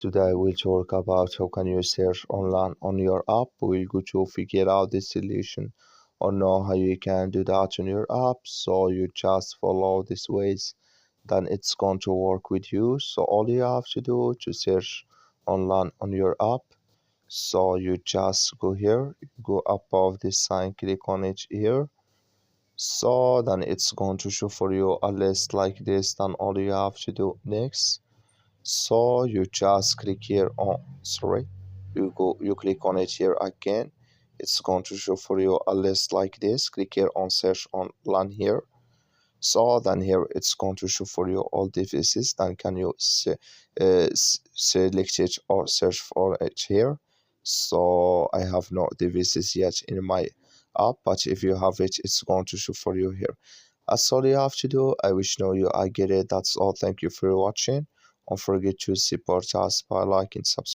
Today we'll talk about how can you search online on your app. We'll go to figure out the solution or know how you can do that on your app. So you just follow these ways, then it's going to work with you. So all you have to do to search online on your app. So you just go here, go above this sign, click on it here. So then it's going to show for you a list like this. Then all you have to do next, so you just click here on, sorry, you click on it here again. It's going to show for you a list like this. Click here on search online here. So then here it's going to show for you all devices. Then can you select it or search for it here. So I have no devices yet in my app, but if you have it, it's going to show for you here. That's all you have to do. I wish know you I get it. That's all. Thank you for watching. Don't forget to support us by liking, subscribe.